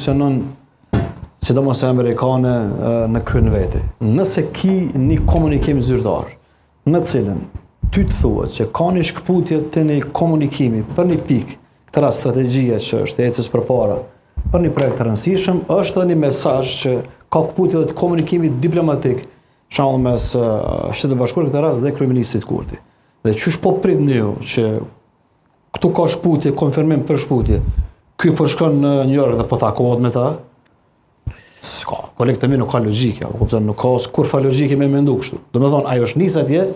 funksionon sidomos amerikane në kryen veti. Nëse ki një komunikim zyrtar, në cilën ty të thuhet që ka një shkputje të një komunikimi për një pikë, këtëra strategjia që është ecës përpara, për një projekt të rëndësishëm, është edhe një mesazh që ka shkputje të komunikimit diplomatik, shembull mes Shtetit të Bashkuar këtë rast dhe kryeministrit Kurti. Dhe çysh po pritni ju që këtu ka shkputje, konfirmim për shkputje. Ky po shkon në New York dhe po takohet me ta. S'ka, kolektivi nuk ka logjike, apo kupton, nuk ka kurfa logjike me mendu kështu. Domethënë ajo është nis atje,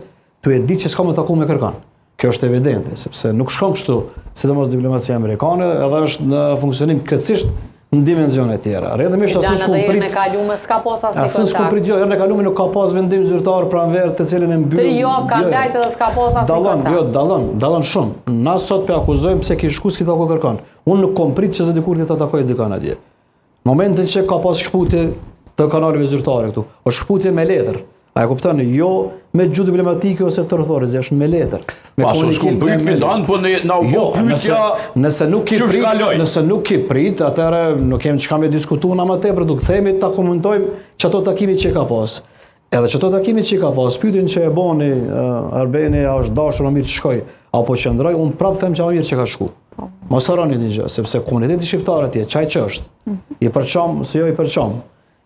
tu e di që s'ka më taku me kërkan. Kjo është evidente, sepse nuk shkon kështu, sidomos diplomacia amerikane, edhe është në funksionim krejtësisht në dimensione tjera. Rrjedhimisht asnjë s'ku prit. Në kalume s'ka pas asnjë kontakt. S'ku prit, jo, në kalume nuk ka pas vendim zyrtar pranver të cilin e mbyll. 3 javë kanë dajtë dhe s'ka pas asnjë kontakt. Jo, dallon shumë. Na sot pe akuzojmë pse ke shku s'ki tako kërkan. Unë nuk kom prit që zë dikur ta takoj dikan atje. Momentin që ka pas shkputje të kanaleve zyrtare këtu, është shkputje me letër. A e kuptoni, jo me gjuhë diplomatike ose të rrethorë, është me letër. Me komunikim me letër. Po na u bë pyetja, nëse nuk ki prit, atëherë nuk kemi çka me diskutuar më tepër, do të themi ta komentojmë çato takimi që ka pas. Edhe çato takimi që ka pas, pyetjen që e boni Arbeni, a është dashur më mirë të shkoj apo qëndroj, unë prapë them që më mirë që ka shku. Mos harroni një gjë, sepse komuniteti shqiptar atje, çaj ç'është. I përçam, se jo i përçam.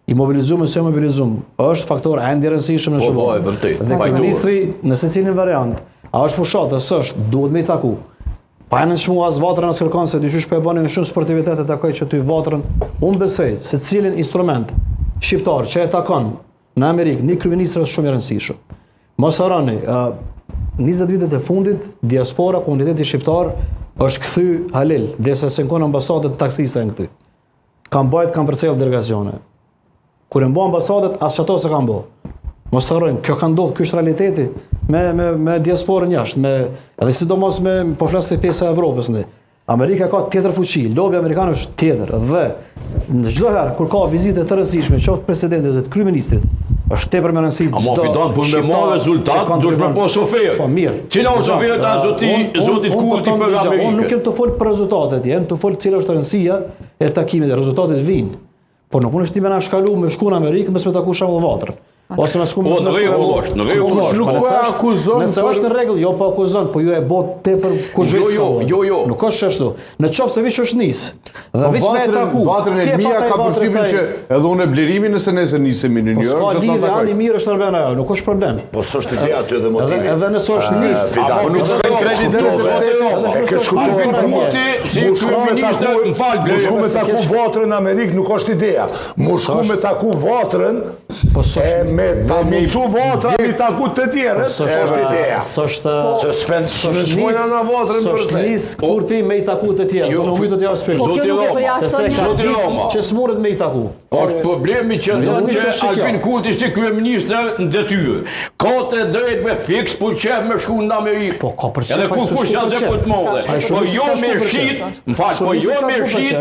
I mobilizuar ose mobilizuar është faktor ende i rëndësishëm në shkollë. Po, e vërtet. Dhe ministri në secilin variant, a është fushatë, s'është, duhet me i taku. Pa në shmu as vatrën as kërkon se dyqysh po e bani në shumë sportivitet e takoj që ty vatrën. Unë besoj se cilin instrument shqiptar që e takon në Amerikë, një kryeministër është shumë i rëndësishëm. Mos harroni, 20 vitet e fundit, diaspora, komuniteti shqiptar është kthy halil, derisa se në ambasadët taksiste janë kthy. Kanë përcjell delegacione. Kur e mbo ambasadet, as çato se kanë bë. Mos të harrojmë, kjo ka ndodhur, ky është realiteti me diasporën jashtë, edhe sidomos po flas te pjesa e Evropës ne. Amerika ka tjetër fuqi, lobi amerikan është tjetër dhe në çdo herë kur ka vizite të rëndësishme, qoftë presidentit ose të kryeministrit, është tepër më rëndësishme. Ama fiton për me marrë rezultat, duhet me pas shofer. Po mirë. Cila është shoferi ta zotit Kurti për Amerikën? Unë nuk kem të fol për rezultatet, jam të fol cila është rëndësia e takimit, rezultatet vijnë. Po nuk është ti më na shkalu me shku në Amerikë, më s'me taku shembull vatrën. Ose më shku me në rregull, nuk po akuzon. Nëse është në rregull, jo po akuzon, po ju e bë tepër kushtet. Jo. Nuk është ashtu. Në qoftë se vish është nis. Dhe vish me taku. Vatrën e mia ka përshtypjen që edhe unë blerimin nëse nesër nisemi në New York. Po lidhje ani mirë është Arben ajo, nuk është problem. Po s'është ide aty edhe motivi. Edhe nëse është nis, po nuk shkojnë kreditet e shtetit. Ke shkuar Kurti si kryeminist, më fal, shku me taku vatrën në Amerikë nuk është ideja. Mu shku me taku vatrën, po me su vatra mi taku të tjerët, është ideja. Se shmojnë në vatrën përse. Nis Kurti me i taku të tjerët. Nuk mund të t'ja shpjegoj. Zoti Roma. Që s'murret me i taku. Është problemi që Albin Kurti si kryeministër në detyrë. Ka të drejtë me fiks për qef me shku në Amerikë. Po ka për qef. Edhe kush janë se për të modhe. Po jo me shit, më fal, po jo me shit,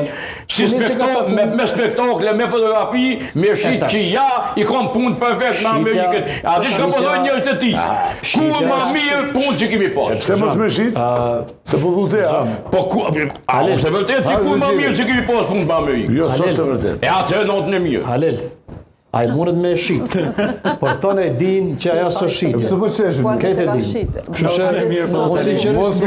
si me spektakle, me fotografi, me shit që ja i kam punë perfekt në Amerikën. A di çka po thonë njerëzit e tij? Ku më mirë punë që kemi pas. Pse mos me shit? Se po thotë. Po ku, a është vërtet që ku më mirë që kemi pas punë në Amerikë? Jo, s'është vërtet. E atë notën e mirë. Halil. Ai mundet me shit. Por tonë e din që ajo s'është shitje. Pse po çeshin? Këtë e din. Kështu që mos i